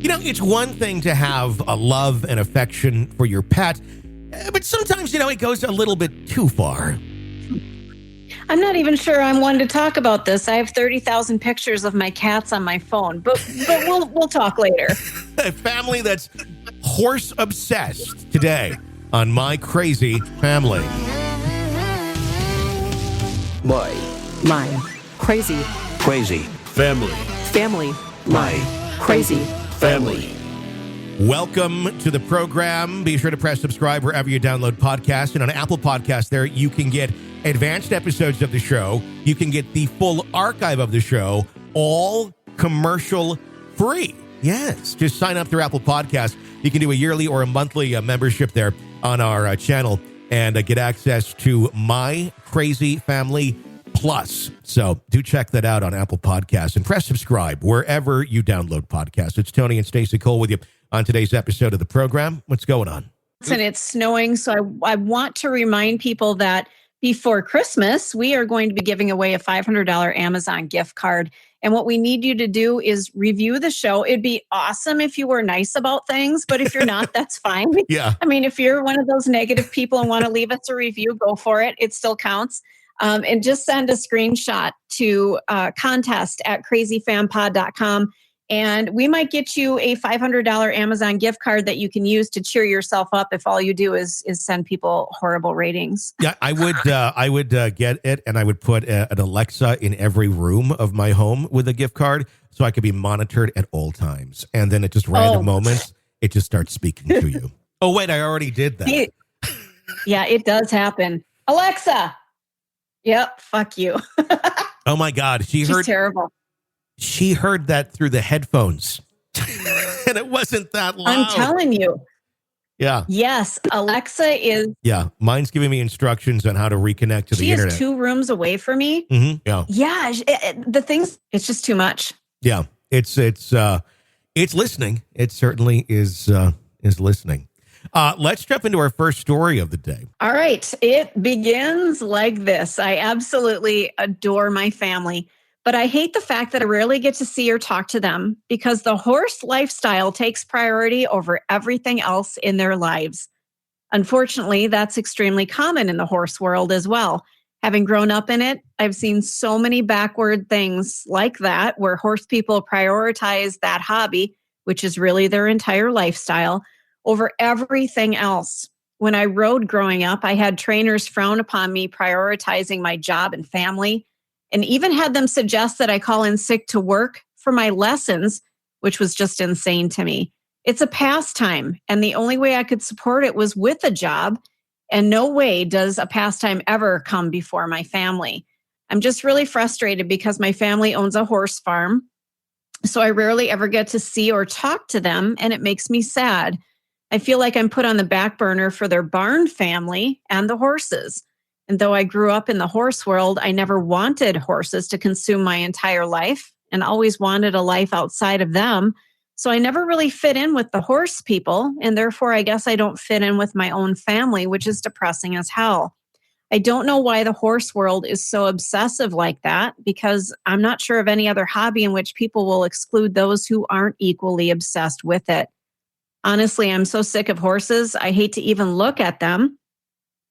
It's one thing to have a love and affection for your pet, but sometimes, it goes a little bit too far. I'm not even sure I'm one to talk about this. I have 30,000 pictures of my cats on my phone, but we'll talk later. A family that's horse obsessed today on My Crazy Family. My crazy family. My Crazy family. Welcome to the program. Be sure to press subscribe wherever you download podcasts. And on Apple Podcasts there, you can get advanced episodes of the show. You can get the full archive of the show, all commercial free. Yes, just sign up through Apple Podcasts. You can do a yearly or a monthly membership there on our channel and get access to My Crazy Family Plus. So do check that out on Apple Podcasts and press subscribe wherever you download podcasts. It's Tony and Stacey Cole with you on today's episode of the program. What's going on? And it's snowing, so I want to remind people that before Christmas, we are going to be giving away a $500 Amazon gift card. And what we need you to do is review the show. It'd be awesome if you were nice about things, but if you're not, that's fine. Yeah. I mean, if you're one of those negative people and want to leave us a review, go for it. It still counts. And just send a screenshot to contest@crazyfampod.com. And we might get you a $500 Amazon gift card that you can use to cheer yourself up if all you do is send people horrible ratings. Yeah, I would get it, and I would put an Alexa in every room of my home with a gift card so I could be monitored at all times. And then at just random moments, it just starts speaking to you. Oh, wait, I already did that. Yeah, it does happen. Alexa. Yep, fuck you. Oh, my God. She's terrible. She heard that through the headphones, and it wasn't that loud. I'm telling you. Yeah. Yes, Alexa is. Yeah, mine's giving me instructions on how to reconnect to the internet. She is 2 rooms away from me. Mm-hmm. Yeah. Yeah, the things. It's just too much. Yeah, it's listening. It certainly is listening. Let's jump into our first story of the day. All right, it begins like this. I absolutely adore my family. But I hate the fact that I rarely get to see or talk to them because the horse lifestyle takes priority over everything else in their lives. Unfortunately, that's extremely common in the horse world as well. Having grown up in it, I've seen so many backward things like that where horse people prioritize that hobby, which is really their entire lifestyle, over everything else. When I rode growing up, I had trainers frown upon me prioritizing my job and family, and even had them suggest that I call in sick to work for my lessons, which was just insane to me. It's a pastime, and the only way I could support it was with a job, and no way does a pastime ever come before my family. I'm just really frustrated because my family owns a horse farm, so I rarely ever get to see or talk to them, and it makes me sad. I feel like I'm put on the back burner for their barn family and the horses. And though I grew up in the horse world, I never wanted horses to consume my entire life and always wanted a life outside of them. So I never really fit in with the horse people, and therefore I guess I don't fit in with my own family, which is depressing as hell. I don't know why the horse world is so obsessive like that, because I'm not sure of any other hobby in which people will exclude those who aren't equally obsessed with it. Honestly, I'm so sick of horses, I hate to even look at them.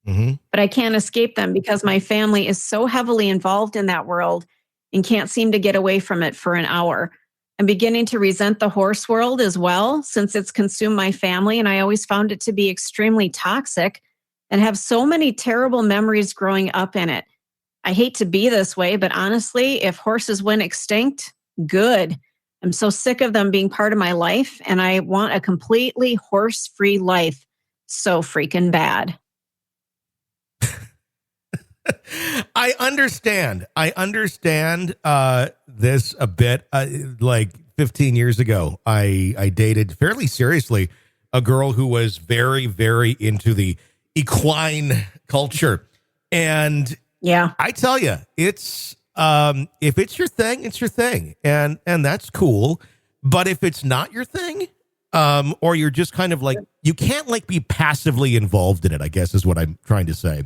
Mm-hmm. But I can't escape them because my family is so heavily involved in that world and can't seem to get away from it for an hour. I'm beginning to resent the horse world as well, since it's consumed my family, and I always found it to be extremely toxic and have so many terrible memories growing up in it. I hate to be this way, but honestly, if horses went extinct, good. I'm so sick of them being part of my life, and I want a completely horse-free life so freaking bad. I understand this a bit. Like 15 years ago, I dated fairly seriously a girl who was very, very into the equine culture. And yeah, I tell you, it's if it's your thing, it's your thing. And that's cool. But if it's not your thing, or you're just kind of like, you can't like be passively involved in it, I guess is what I'm trying to say.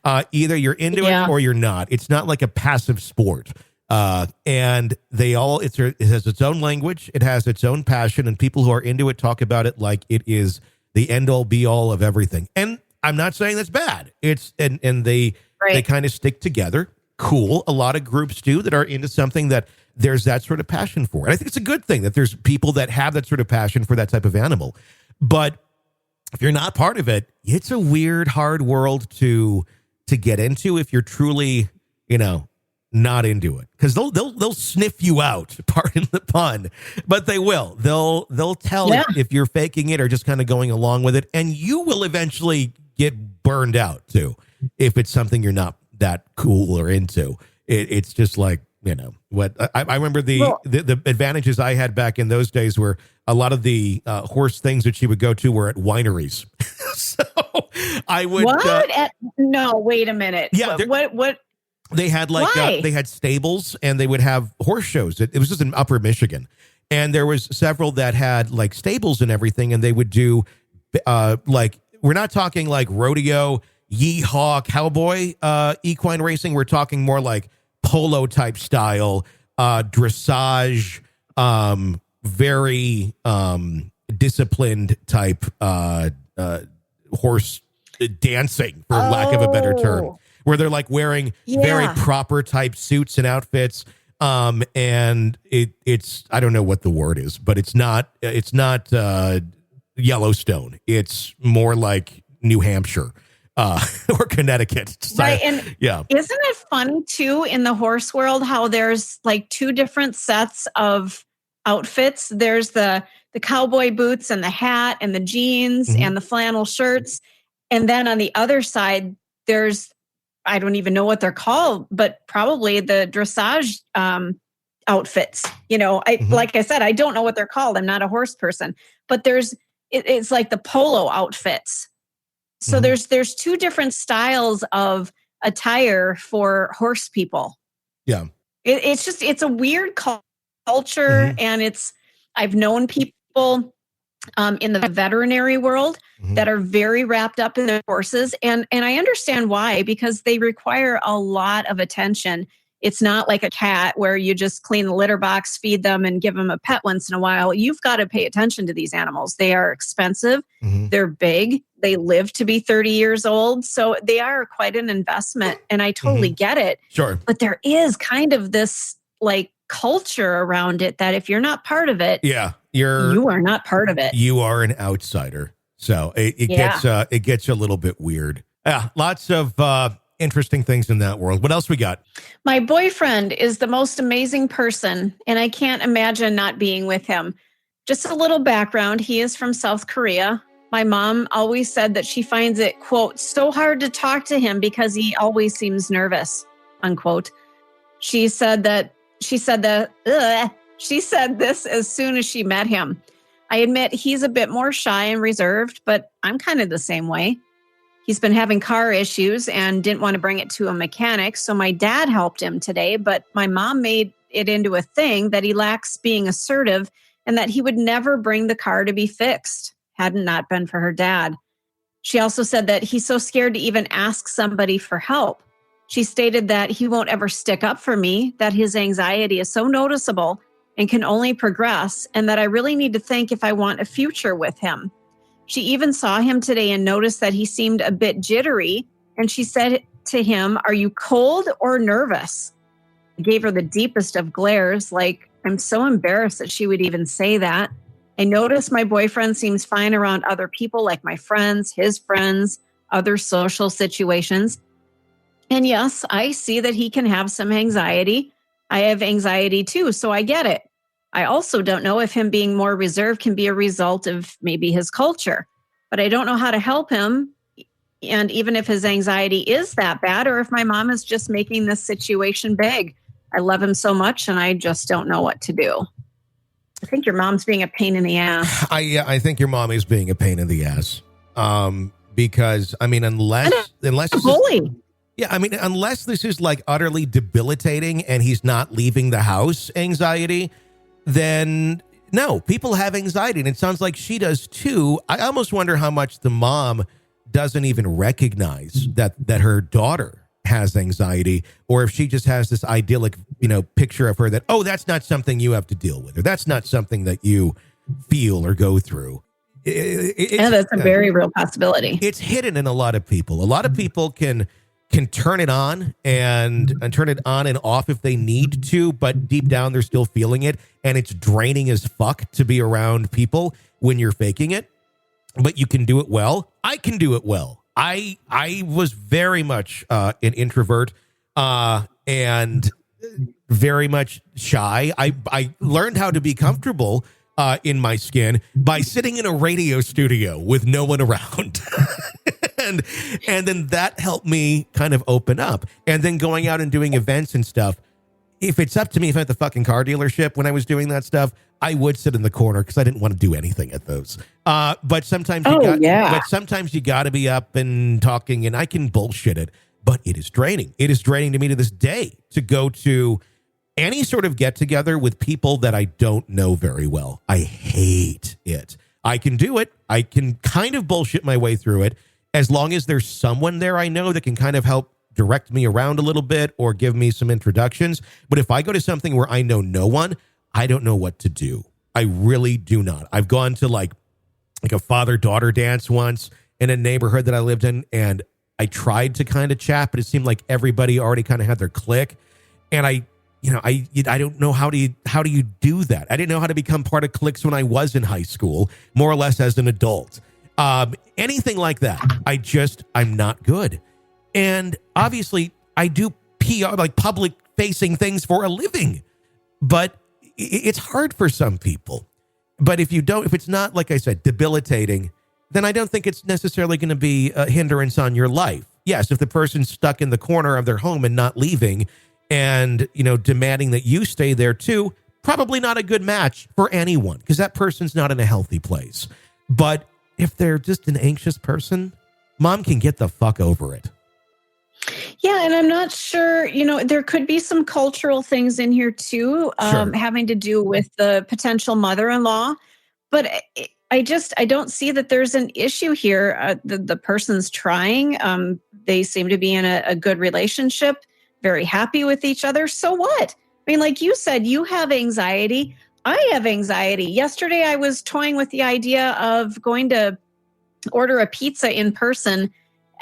Either you're into it or you're not. It's not like a passive sport. And it has its own language. It has its own passion, and people who are into it talk about it like it is the end all be all of everything. And I'm not saying that's bad. They kind of stick together. Cool. A lot of groups do that are into something that there's that sort of passion for. And I think it's a good thing that there's people that have that sort of passion for that type of animal. But if you're not part of it, it's a weird, hard world to get into if you're truly, not into it, because they'll sniff you out, pardon the pun, but they will. They'll tell if you're faking it or just kind of going along with it, and you will eventually get burned out too if it's something you're not that cool or into. It's just like, what I remember the advantages I had back in those days were a lot of the horse things that she would go to were at wineries. So I would. What? No, wait a minute. Yeah. What? They had they had stables, and they would have horse shows. It was just in Upper Michigan, and there was several that had like stables and everything, and they would do we're not talking like rodeo, yeehaw, cowboy equine racing. We're talking more like polo type style, dressage, very disciplined type horse dancing, for lack of a better term, where they're like wearing very proper type suits and outfits. And it's, I don't know what the word is, but it's not Yellowstone. It's more like New Hampshire, or Connecticut. Right. And isn't it funny too, in the horse world, how there's like two different sets of outfits? There's the cowboy boots and the hat and the jeans and the flannel shirts. And then on the other side, there's, I don't even know what they're called, but probably the dressage outfits. Like I said, I don't know what they're called. I'm not a horse person, but it's like the polo outfits. So there's two different styles of attire for horse people. Yeah. It's a weird culture. And I've known people in the veterinary world that are very wrapped up in their horses. And I understand why, because they require a lot of attention. It's not like a cat where you just clean the litter box, feed them, and give them a pet once in a while. You've got to pay attention to these animals. They are expensive. They're big. They live to be 30 years old. So they are quite an investment. And I totally get it. Sure. But there is kind of this like culture around it that if you're not part of it, you are not part of it. You are an outsider. So it gets a little bit weird. Yeah, lots of interesting things in that world. What else we got? My boyfriend is the most amazing person, and I can't imagine not being with him. Just a little background. He is from South Korea. My mom always said that she finds it, quote, so hard to talk to him because he always seems nervous, unquote. She said this as soon as she met him. I admit he's a bit more shy and reserved, but I'm kind of the same way. He's been having car issues and didn't want to bring it to a mechanic, so my dad helped him today, but my mom made it into a thing that he lacks being assertive and that he would never bring the car to be fixed, had it not been for her dad. She also said that he's so scared to even ask somebody for help. She stated that he won't ever stick up for me, that his anxiety is so noticeable and can only progress, and that I really need to think if I want a future with him. She even saw him today and noticed that he seemed a bit jittery, and she said to him, "Are you cold or nervous?" I gave her the deepest of glares, like I'm so embarrassed that she would even say that. I noticed my boyfriend seems fine around other people, like my friends, his friends, other social situations. And yes, I see that he can have some anxiety. I have anxiety too, so I get it. I also don't know if him being more reserved can be a result of maybe his culture, but I don't know how to help him. And even if his anxiety is that bad, or if my mom is just making this situation big. I love him so much, and I just don't know what to do. I think your mom's being a pain in the ass. I think your mom is being a pain in the ass. Because I mean, unless bully. Unless this is like utterly debilitating and he's not leaving the house anxiety, then no, people have anxiety, and it sounds like she does too. I almost wonder how much the mom doesn't even recognize that her daughter has anxiety, or if she just has this idyllic, picture of her that, oh, that's not something you have to deal with, or that's not something that you feel or go through. That's a very real possibility. It's hidden in a lot of people. A lot of people can turn it on and turn it on and off if they need to, but deep down they're still feeling it, and it's draining as fuck to be around people when you're faking it. But you can do it well. I can do it well. I was very much an introvert and very much shy. I learned how to be comfortable in my skin by sitting in a radio studio with no one around. and then that helped me kind of open up. And then going out and doing events and stuff. If it's up to me, if I'm at the fucking car dealership when I was doing that stuff, I would sit in the corner because I didn't want to do anything at those. But sometimes sometimes you got to be up and talking, and I can bullshit it, but it is draining. It is draining to me to this day to go to any sort of get together with people that I don't know very well. I hate it. I can do it. I can kind of bullshit my way through it as long as there's someone there I know that can kind of help direct me around a little bit or give me some introductions. But if I go to something where I know no one, I don't know what to do. I really do not. I've gone to like a father-daughter dance once in a neighborhood that I lived in, and I tried to kind of chat, but it seemed like everybody already kind of had their clique. And I don't know how do you do that? I didn't know how to become part of cliques when I was in high school, more or less as an adult. Anything like that. I'm not good. And obviously I do PR, like public facing things for a living, but it's hard for some people. But if it's not, like I said, debilitating, then I don't think it's necessarily going to be a hindrance on your life. Yes, if the person's stuck in the corner of their home and not leaving and, demanding that you stay there too, probably not a good match for anyone because that person's not in a healthy place. But if they're just an anxious person, mom can get the fuck over it. Yeah, and I'm not sure, there could be some cultural things in here too, Sure. having to do with the potential mother-in-law. But I don't see that there's an issue here. The person's trying. They seem to be in a good relationship, very happy with each other. So what? I mean, like you said, you have anxiety. I have anxiety. Yesterday, I was toying with the idea of going to order a pizza in person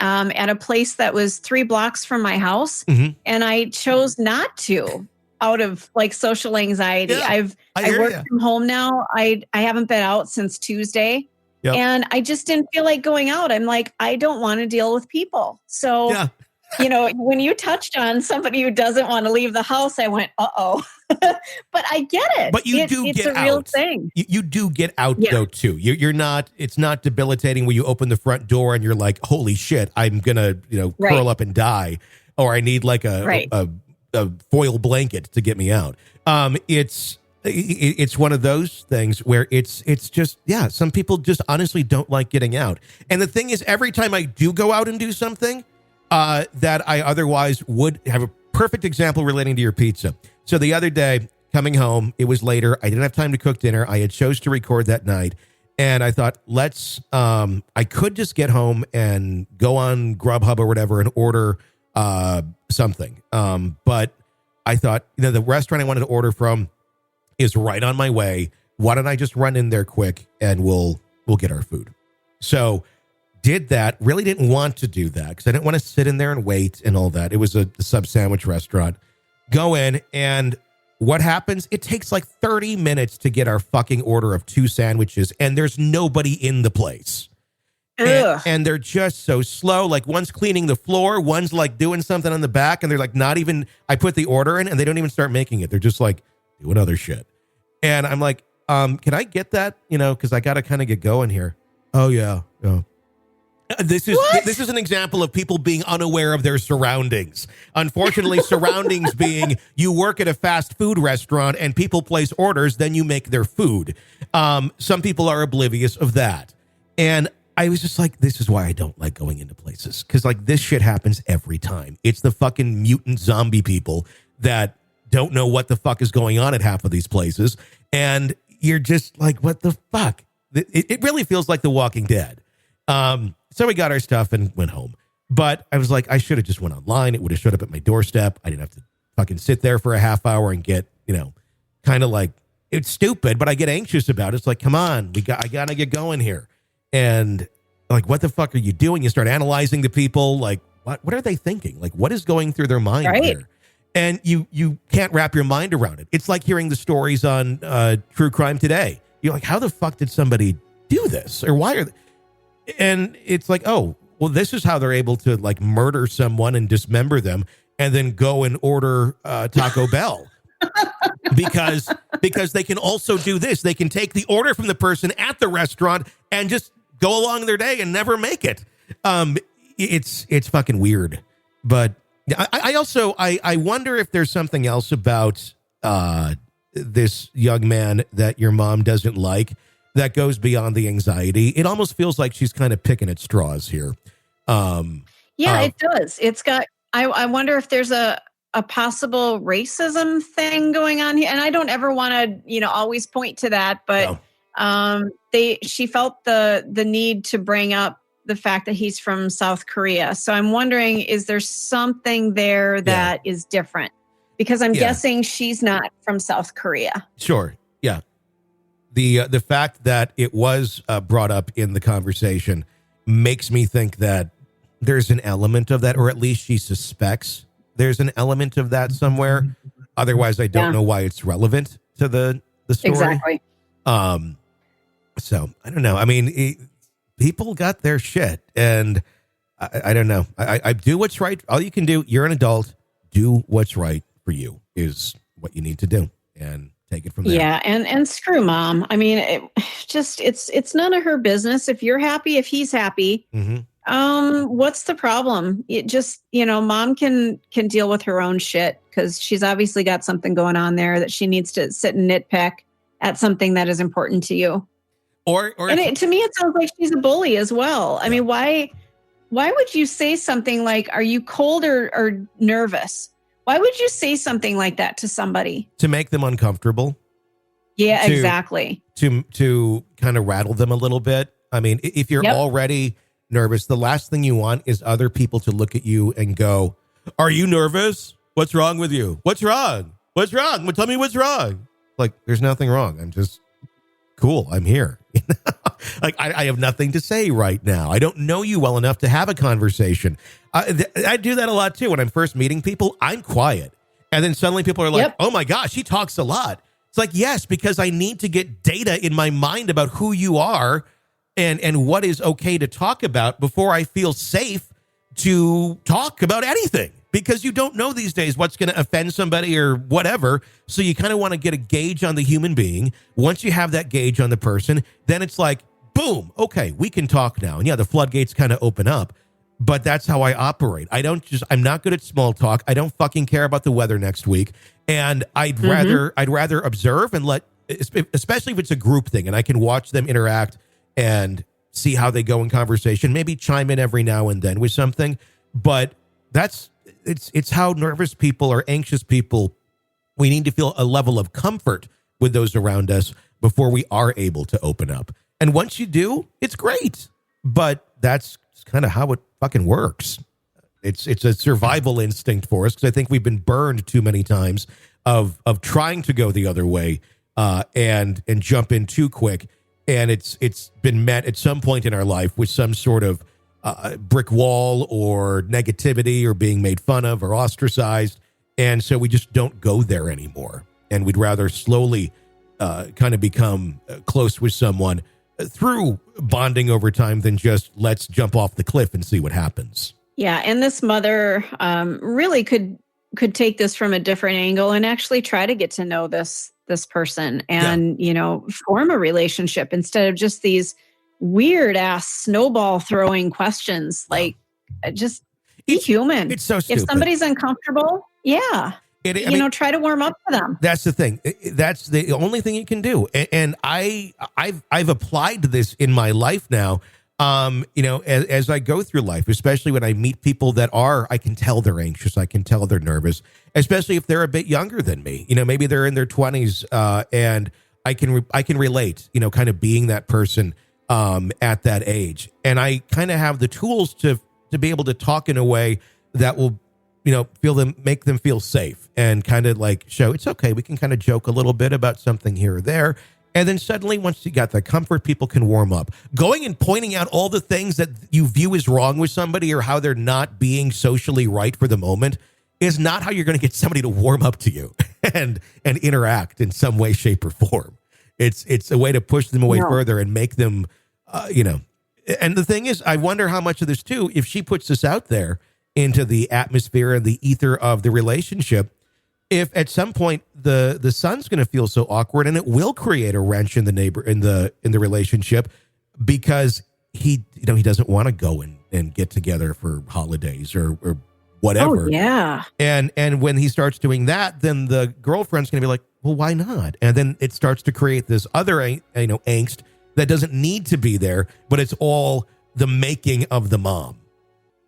at a place that was 3 blocks from my house. Mm-hmm. And I chose not to out of like social anxiety. Yeah, I work from home now. I haven't been out since Tuesday. Yep. And I just didn't feel like going out. I'm like, I don't want to deal with people. So, when you touched on somebody who doesn't want to leave the house, I went, uh-oh. But I get it. But it's a real thing. You do get out though too. You're not, it's not debilitating when you open the front door and you're like, holy shit, I'm going to, curl up and die. Or I need like a foil blanket to get me out. It's one of those things where it's just, some people just honestly don't like getting out. And the thing is, every time I do go out and do something that I otherwise would have, a perfect example relating to your pizza. So the other day coming home, it was later. I didn't have time to cook dinner. I had chose to record that night. And I thought, I could just get home and go on Grubhub or whatever and order something. But I thought, the restaurant I wanted to order from is right on my way. Why don't I just run in there quick and we'll get our food? So did that. Really didn't want to do that because I didn't want to sit in there and wait and all that. It was a sub sandwich restaurant. Go in, and what happens? It takes like 30 minutes to get our fucking order of 2 sandwiches, and there's nobody in the place. And they're just so slow. Like one's cleaning the floor, one's like doing something on the back, and they're like not even, I put the order in and they don't even start making it. They're just like doing other shit. And I'm like, can I get that? Because I got to kind of get going here. Oh, yeah. This is an example of people being unaware of their surroundings. Unfortunately, surroundings being you work at a fast food restaurant and people place orders, then you make their food. Some people are oblivious of that. And I was just like, this is why I don't like going into places. Because like this shit happens every time. It's the fucking mutant zombie people that don't know what the fuck is going on at half of these places. And you're just like, what the fuck? It really feels like The Walking Dead. So we got our stuff and went home. But I was like, I should have just went online. It would have showed up at my doorstep. I didn't have to fucking sit there for a half hour and get, kind of like, it's stupid, but I get anxious about it. It's like, come on, I gotta get going here. And like, what the fuck are you doing? You start analyzing the people. Like, what are they thinking? Like, what is going through their mind here? And you can't wrap your mind around it. It's like hearing the stories on True Crime Today. You're like, how the fuck did somebody do this? Or why are they? And it's like, oh, well, this is how they're able to like murder someone and dismember them and then go and order Taco Bell. because they can also do this. They can take the order from the person at the restaurant and just go along their day and never make it. It's fucking weird. But I also wonder if there's something else about this young man that your mom doesn't like that goes beyond the anxiety. It almost feels like she's kind of picking at straws here. It does. It's got, I wonder if there's a possible racism thing going on here. And I don't ever want to, always point to that, but she felt the need to bring up the fact that he's from South Korea. So I'm wondering, is there something there that is different? Because I'm guessing she's not from South Korea. Sure. Yeah. The fact that it was brought up in the conversation makes me think that there's an element of that, or at least she suspects there's an element of that somewhere. Otherwise, I don't know why it's relevant to the story. Exactly. So I don't know. I mean, people got their shit, and I don't know. I do what's right. All you can do. You're an adult. Do what's right for you is what you need to do, and take it from there. Yeah, and screw mom. I mean, it's none of her business. If you're happy, if he's happy, what's the problem? It just, mom can deal with her own shit because she's obviously got something going on there that she needs to sit and nitpick at something that is important to you. To me, it sounds like she's a bully as well. I mean, why would you say something like, are you cold or nervous? Why would you say something like that to somebody? To make them uncomfortable. Yeah, exactly. To kind of rattle them a little bit. I mean, if you're already nervous, the last thing you want is other people to look at you and go, are you nervous? What's wrong with you? What's wrong? What's wrong? Well, tell me what's wrong. Like, there's nothing wrong. I'm just cool. I'm here. Like, I have nothing to say right now. I don't know you well enough to have a conversation. I do that a lot too. When I'm first meeting people, I'm quiet. And then suddenly people are like, oh my gosh, he talks a lot. It's like, yes, because I need to get data in my mind about who you are and what is okay to talk about before I feel safe to talk about anything. Because you don't know these days what's going to offend somebody or whatever. So you kind of want to get a gauge on the human being. Once you have that gauge on the person, then it's like, boom, okay, we can talk now. And yeah, the floodgates kind of open up. But that's how I operate. I'm not good at small talk. I don't fucking care about the weather next week. And I'd rather observe and especially if it's a group thing and I can watch them interact and see how they go in conversation, maybe chime in every now and then with something. But it's how nervous people or anxious people, we need to feel a level of comfort with those around us before we are able to open up. And once you do, it's great. But that's kind of how it fucking works. It's a survival instinct for us because I think we've been burned too many times of trying to go the other way and jump in too quick. And it's been met at some point in our life with some sort of brick wall or negativity or being made fun of or ostracized. And so we just don't go there anymore. And we'd rather slowly kind of become close with someone through bonding over time than just let's jump off the cliff and see what happens. Yeah. And this mother really could take this from a different angle and actually try to get to know this person and, form a relationship instead of just these weird ass snowball throwing questions. Like, just be human. It's so stupid. If somebody's uncomfortable, try to warm up to them. That's the thing. That's the only thing you can do. And I've applied this in my life now. As I go through life, especially when I meet people that I can tell they're anxious. I can tell they're nervous, especially if they're a bit younger than me. Maybe they're in their 20s, and I can relate. Kind of being that person at that age, and I kind of have the tools to to be able to talk in a way that will, make them feel safe and kind of like show it's okay. We can kind of joke a little bit about something here or there. And then suddenly, once you got the comfort, people can warm up. Going and pointing out all the things that you view as wrong with somebody or how they're not being socially right for the moment is not how you're going to get somebody to warm up to you and interact in some way, shape, or form. It's a way to push them away further and make them, And the thing is, I wonder how much of this too, if she puts this out there into the atmosphere and the ether of the relationship, if at some point the son's going to feel so awkward, and it will create a wrench in the relationship, because he doesn't want to go and get together for holidays or whatever. Oh, yeah. And when he starts doing that, then the girlfriend's going to be like, well, why not? And then it starts to create this other, angst that doesn't need to be there, but it's all the making of the mom.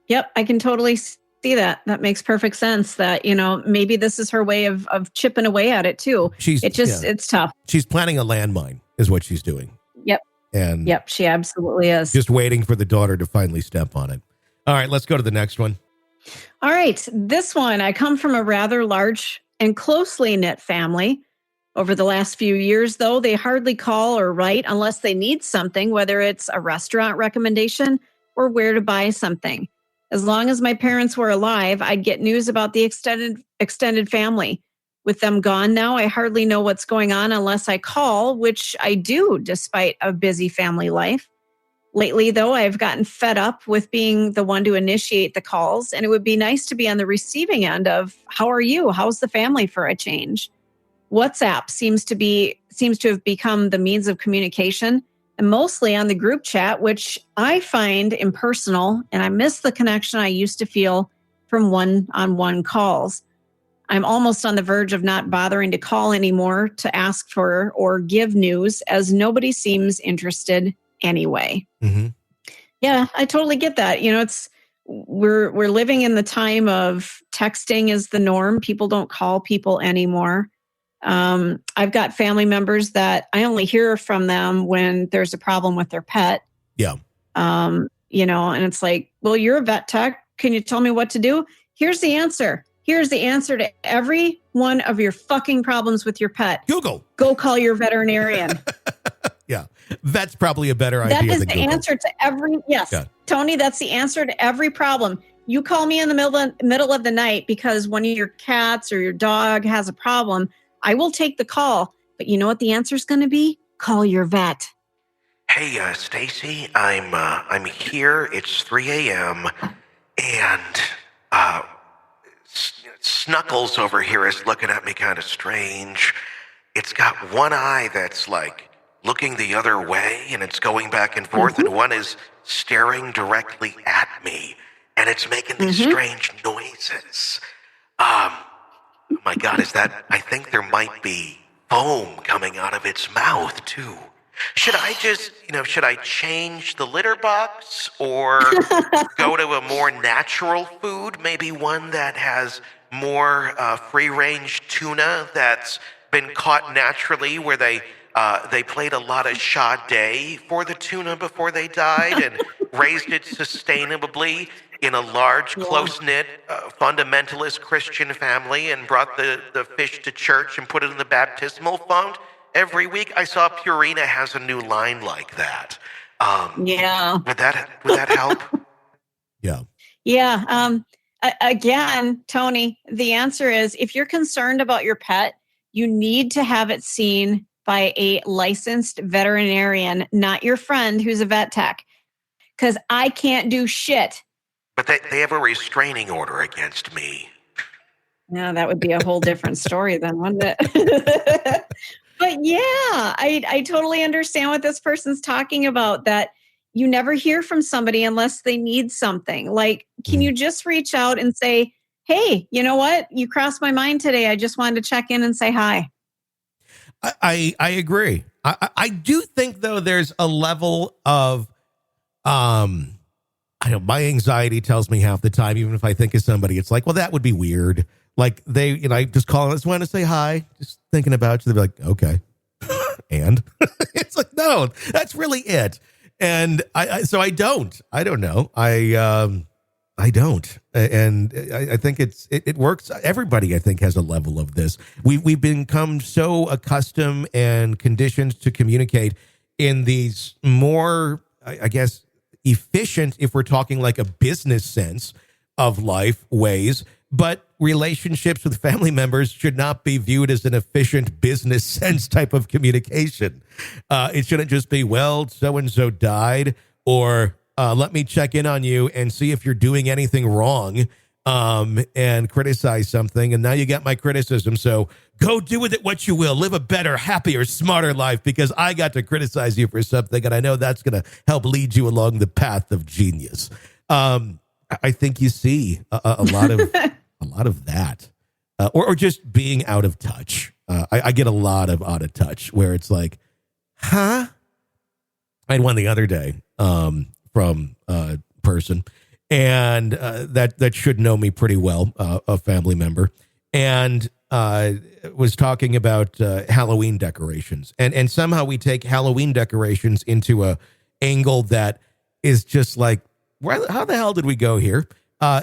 Yep. I can totally see that. That makes perfect sense that, maybe this is her way of chipping away at it too. It's tough. She's planning a landmine is what she's doing. Yep. And yep, she absolutely is. Just waiting for the daughter to finally step on it. All right, let's go to the next one. All right. This one, I come from a rather large and closely knit family. Over the last few years, though, they hardly call or write unless they need something, whether it's a restaurant recommendation or where to buy something. As long as my parents were alive, I'd get news about the extended family. With them gone now, I hardly know what's going on unless I call, which I do despite a busy family life. Lately, though, I've gotten fed up with being the one to initiate the calls, and it would be nice to be on the receiving end of, how are you? How's the family, for a change? WhatsApp seems to have become the means of communication, and mostly on the group chat, which I find impersonal, and I miss the connection I used to feel from one-on-one calls. I'm almost on the verge of not bothering to call anymore to ask for or give news, as nobody seems interested anyway. Mm-hmm. Yeah, I totally get that. We're living in the time of texting is the norm. People don't call people anymore. I've got family members that I only hear from them when there's a problem with their pet. Yeah. And it's like, well, you're a vet tech. Can you tell me what to do? Here's the answer. Here's the answer to every one of your fucking problems with your pet. Google. Go call your veterinarian. Yeah. That's probably a better idea. That is than the Google. answer to every, yes. Yeah. Tony, that's the answer to every problem. You call me in the middle of the night because one of your cats or your dog has a problem. I will take the call, but you know what the answer is going to be? Call your vet. Hey, Stacy, I'm here. It's 3 a.m. and Snuggles over here is looking at me kind of strange. It's got one eye that's like looking the other way, and it's going back and forth, and one is staring directly at me, and it's making these strange noises. Oh my God, I think there might be foam coming out of its mouth too. Should I just, should I change the litter box or go to a more natural food? Maybe one that has more free-range tuna that's been caught naturally, where they played a lot of Sade for the tuna before they died and raised it sustainably in a large, close-knit, fundamentalist Christian family, and brought the fish to church and put it in the baptismal font every week. I saw Purina has a new line like that. Yeah. Would that help? Yeah. Yeah. Again, Tony, the answer is, if you're concerned about your pet, you need to have it seen by a licensed veterinarian, not your friend who's a vet tech, because I can't do shit. But they have a restraining order against me. No, that would be a whole different story then, wouldn't it? But yeah, I totally understand what this person's talking about, that you never hear from somebody unless they need something. Like, can you just reach out and say, hey, you know what? You crossed my mind today. I just wanted to check in and say hi. I agree. I do think, though, there's a level of, my anxiety tells me half the time, even if I think of somebody, it's like, well, that would be weird. Like I just call them, I just want to say hi, just thinking about you. They'll be like, okay. And it's like, no, that's really it. And I don't know. I don't, and I think it works. Everybody, I think, has a level of this. We've become so accustomed and conditioned to communicate in these more, I guess, efficient, if we're talking like a business sense of life, ways. But relationships with family members should not be viewed as an efficient business sense type of communication. It shouldn't just be, well, so and so died, or let me check in on you and see if you're doing anything wrong, and criticize something. And now you get my criticism. So go do with it what you will. Live a better, happier, smarter life because I got to criticize you for something. And I know that's going to help lead you along the path of genius. I think you see a lot of that, or just being out of touch. I get a lot of out of touch where it's like, huh? I had one the other day from a person, and that should know me pretty well, a family member, and was talking about Halloween decorations, and somehow we take Halloween decorations into a angle that is just like, how the hell did we go here?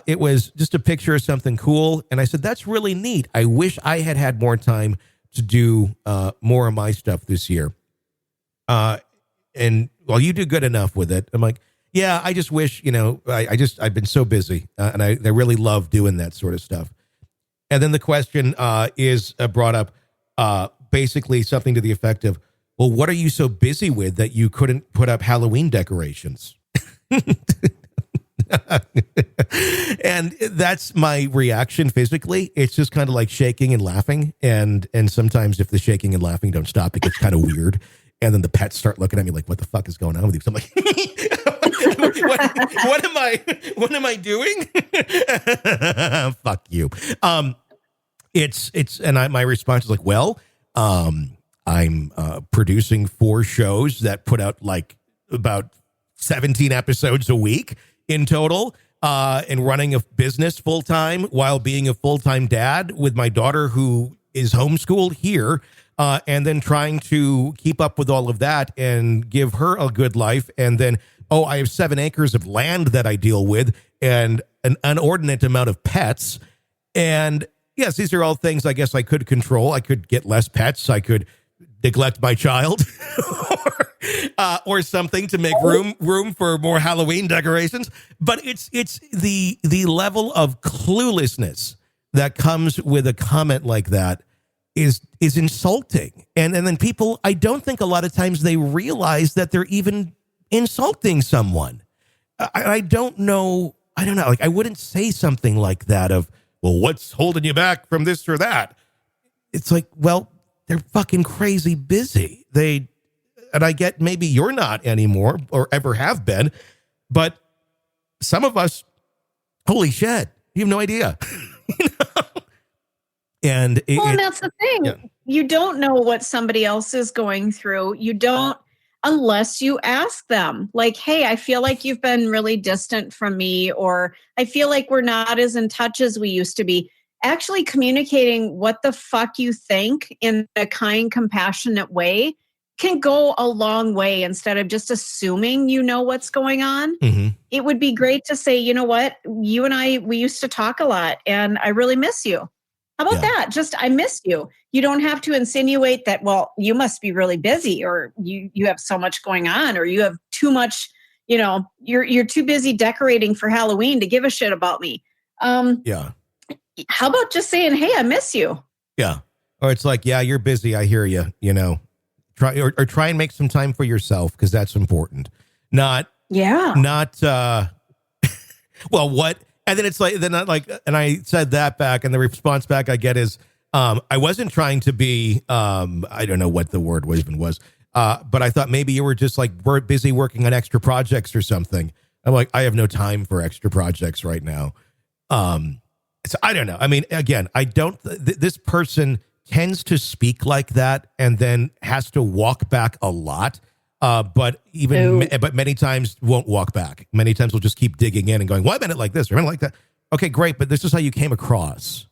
It was just a picture of something cool, and I said, that's really neat. I wish I had more time to do more of my stuff this year. And well, you do good enough with it. I'm like, yeah, I just wish, I've been so busy, and I really love doing that sort of stuff. And then the question is brought up, basically something to the effect of, well, what are you so busy with that you couldn't put up Halloween decorations? And that's my reaction physically. It's just kind of like shaking and laughing. And sometimes if the shaking and laughing don't stop, it gets kind of weird. And then the pets start looking at me like, what the fuck is going on with you? So I'm like, what am I doing? Fuck you. My response is like, well, I'm producing 4 shows that put out like about 17 episodes a week in total, and running a business full time while being a full-time dad with my daughter who is homeschooled here. And then trying to keep up with all of that and give her a good life. And then, I have 7 acres of land that I deal with and an inordinate amount of pets. And yes, these are all things I guess I could control. I could get less pets. I could neglect my child or something to make room for more Halloween decorations. But it's the level of cluelessness that comes with a comment like that is insulting. And then people, I don't think a lot of times they realize that they're even insulting someone. I don't know. Like, I wouldn't say something like that of, well, what's holding you back from this or that? It's like, well, they're fucking crazy busy. And I get maybe you're not anymore or ever have been, but some of us, holy shit, you have no idea. And that's the thing. Yeah. You don't know what somebody else is going through. You don't, unless you ask them, like, hey, I feel like you've been really distant from me, or I feel like we're not as in touch as we used to be. Actually communicating what the fuck you think in a kind, compassionate way can go a long way instead of just assuming you know what's going on. Mm-hmm. It would be great to say, you know what, you and I, we used to talk a lot and I really miss you. How about that? Just, I miss you. You don't have to insinuate that, well, you must be really busy, or you have so much going on, or you have too much, you're too busy decorating for Halloween to give a shit about me. Yeah. How about just saying, hey, I miss you? Yeah. Or it's like, yeah, you're busy. I hear you, try or try and make some time for yourself, because that's important. Not, well, what? And then it's like, and I said that back, and the response back I get is, I wasn't trying to be, I don't know what the word was, but I thought maybe you were just like, we're busy working on extra projects or something. I'm like, I have no time for extra projects right now. So I don't know. I mean, again, I don't, this person tends to speak like that and then has to walk back a lot. But many times won't walk back. Many times we'll just keep digging in and going, well, I meant it like this or I meant it like that. Okay, great. But this is how you came across.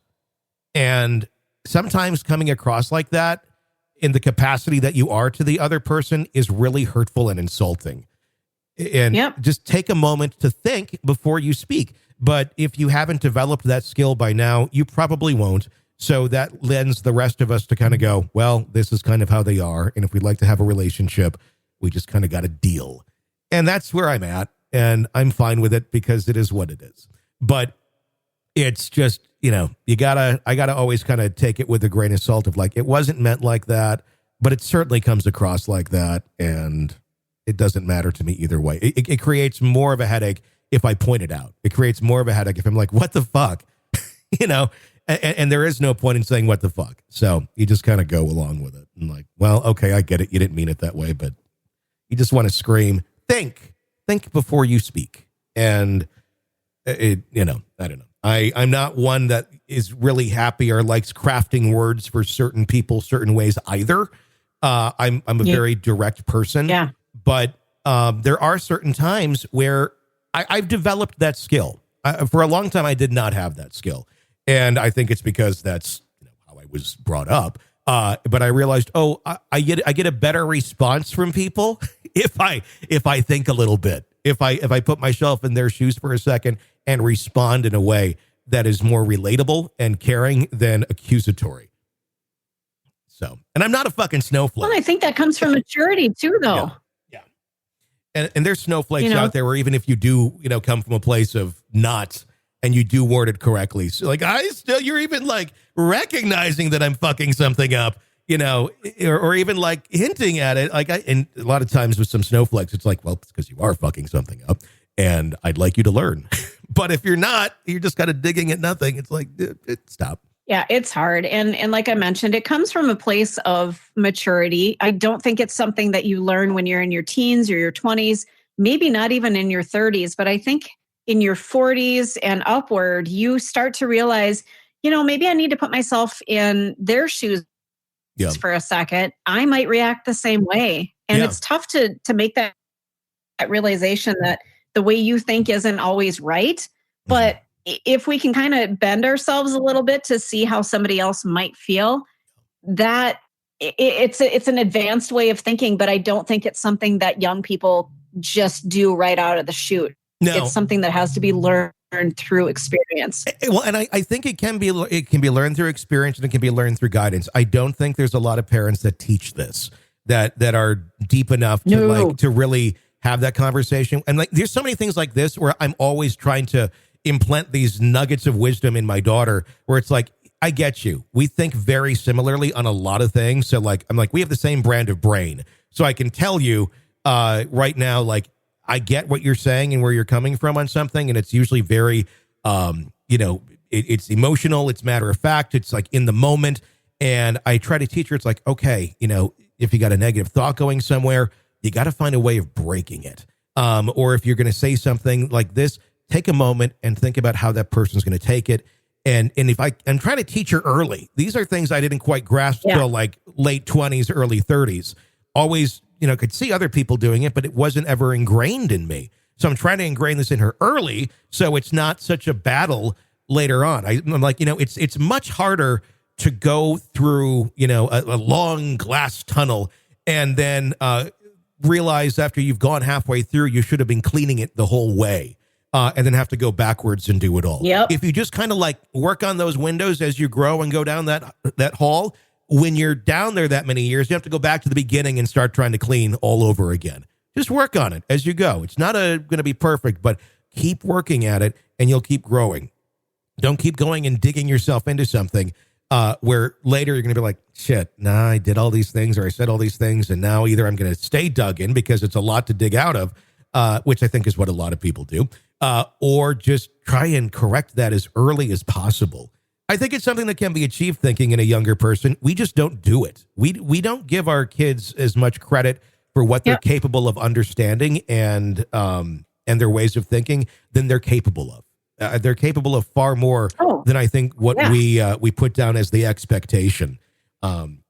And sometimes coming across like that in the capacity that you are to the other person is really hurtful and insulting. And just take a moment to think before you speak. But if you haven't developed that skill by now, you probably won't. So that lends the rest of us to kind of go, well, this is kind of how they are. And if we'd like to have a relationship, we just kind of got to deal. And that's where I'm at. And I'm fine with it because it is what it is. But it's just, I gotta always kind of take it with a grain of salt of like, it wasn't meant like that, but it certainly comes across like that. And it doesn't matter to me either way. It creates more of a headache if I point it out. It creates more of a headache if I'm like, what the fuck? And there is no point in saying what the fuck. So you just kind of go along with it. And like, well, okay, I get it. You didn't mean it that way, but you just want to scream, think before you speak. And I don't know. I'm not one that is really happy or likes crafting words for certain people, certain ways either. I'm a very direct person. Yeah. But there are certain times where I've developed that skill. For a long time, I did not have that skill. And I think it's because that's how I was brought up. But I realized, I get a better response from people if I think a little bit. If I put myself in their shoes for a second and respond in a way that is more relatable and caring than accusatory. So, and I'm not a fucking snowflake. Well, I think that comes from maturity too, though. Yeah. And there's snowflakes out there where even if you do, come from a place of not, and you do word it correctly. So like, you're even like recognizing that I'm fucking something up, or even like hinting at it. Like and a lot of times with some snowflakes, it's like, well, it's because you are fucking something up and I'd like you to learn. But if you're not, you're just kind of digging at nothing. It's like, stop. Yeah, it's hard. And like I mentioned, it comes from a place of maturity. I don't think it's something that you learn when you're in your teens or your 20s, maybe not even in your 30s. But I think in your 40s and upward, you start to realize, maybe I need to put myself in their shoes for a second. I might react the same way. And it's tough to make that realization that the way you think isn't always right. But if we can kind of bend ourselves a little bit to see how somebody else might feel, that it's an advanced way of thinking, but I don't think it's something that young people just do right out of the chute. No. It's something that has to be learned through experience. Well, and I think it can be learned through experience and it can be learned through guidance. I don't think there's a lot of parents that teach this, that are deep enough to really have that conversation. And like, there's so many things like this where I'm always trying to implant these nuggets of wisdom in my daughter where it's like, I get you. We think very similarly on a lot of things. So like, I'm like, we have the same brand of brain. So I can tell you right now, like, I get what you're saying and where you're coming from on something. And it's usually very, it's emotional. It's matter of fact. It's like in the moment. And I try to teach her, it's like, okay, if you got a negative thought going somewhere, you got to find a way of breaking it. Or if you're going to say something like this, take a moment and think about how that person's going to take it. And if I'm trying to teach her early, these are things I didn't quite grasp till like late 20s, early 30s. Always, could see other people doing it, but it wasn't ever ingrained in me. So I'm trying to ingrain this in her early so it's not such a battle later on. I'm like, it's much harder to go through, a long glass tunnel and then realize after you've gone halfway through, you should have been cleaning it the whole way. And then have to go backwards and do it all. Yep. If you just kind of like work on those windows as you grow and go down that hall, when you're down there that many years, you have to go back to the beginning and start trying to clean all over again. Just work on it as you go. It's not going to be perfect, but keep working at it and you'll keep growing. Don't keep going and digging yourself into something where later you're going to be like, shit, nah, I did all these things or I said all these things. And now either I'm going to stay dug in because it's a lot to dig out of, which I think is what a lot of people do. Or just try and correct that as early as possible. I think it's something that can be achieved thinking in a younger person. We just don't do it. We don't give our kids as much credit for what they're capable of understanding and their ways of thinking than they're capable of. They're capable of far more than I think what we put down as the expectation.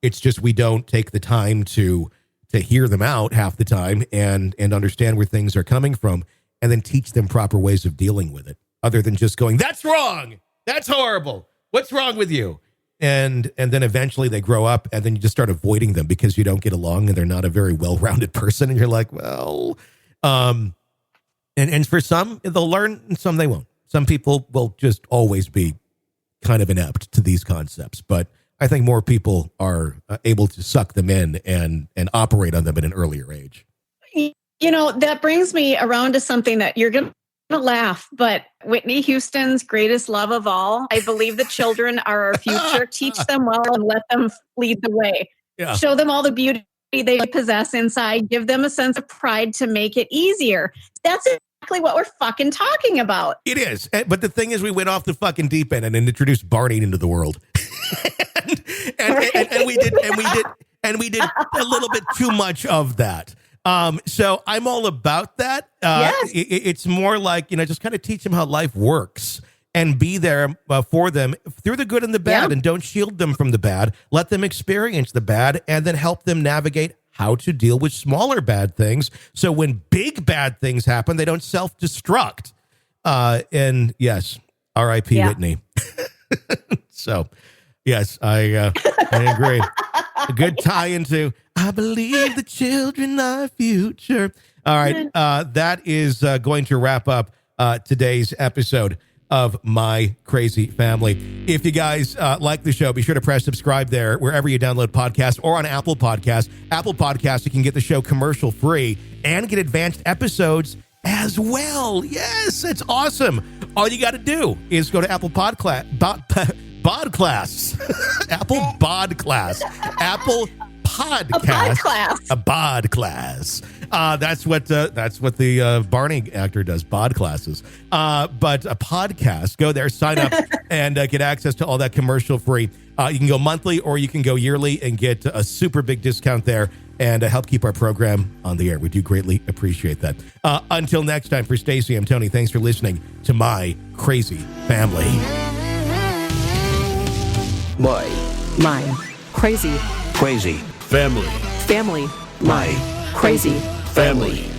It's just we don't take the time to hear them out half the time and understand where things are coming from. And then teach them proper ways of dealing with it, other than just going, that's wrong. That's horrible. What's wrong with you? And then eventually they grow up and then you just start avoiding them because you don't get along and they're not a very well-rounded person. And you're like, well, and for some they'll learn and some they won't. Some people will just always be kind of inept to these concepts, but I think more people are able to suck them in and operate on them at an earlier age. You know, that brings me around to something that you're going to laugh, but Whitney Houston's greatest love of all, I believe the children are our future. Teach them well and let them lead the way. Yeah. Show them all the beauty they possess inside. Give them a sense of pride to make it easier. That's exactly what we're fucking talking about. It is. But the thing is, we went off the fucking deep end and introduced Barney into the world. and we did a little bit too much of that. So I'm all about that. Yes. It's more like, just kind of teach them how life works and be there for them through the good and the bad, and don't shield them from the bad. Let them experience the bad and then help them navigate how to deal with smaller bad things. So when big bad things happen, they don't self-destruct. And yes, R.I.P. Whitney. So yes, I agree. A good tie into I believe the children are future. All right. That is going to wrap up today's episode of My Crazy Family. If you guys like the show, be sure to press subscribe there wherever you download podcasts or on Apple Podcasts. Apple Podcasts, you can get the show commercial free and get advanced episodes as well. Yes, it's awesome. All you got to do is go to Apple Podclass. Apple Podclass. Apple Podcast. A Podclass. That's what the Barney actor does. Podclasses. But a podcast. Go there, sign up, and get access to all that commercial free. You can go monthly or you can go yearly and get a super big discount there and help keep our program on the air. We do greatly appreciate that. Until next time, for Stacy, I'm Tony. Thanks for listening to My Crazy Family. My crazy family. family. My Crazy family.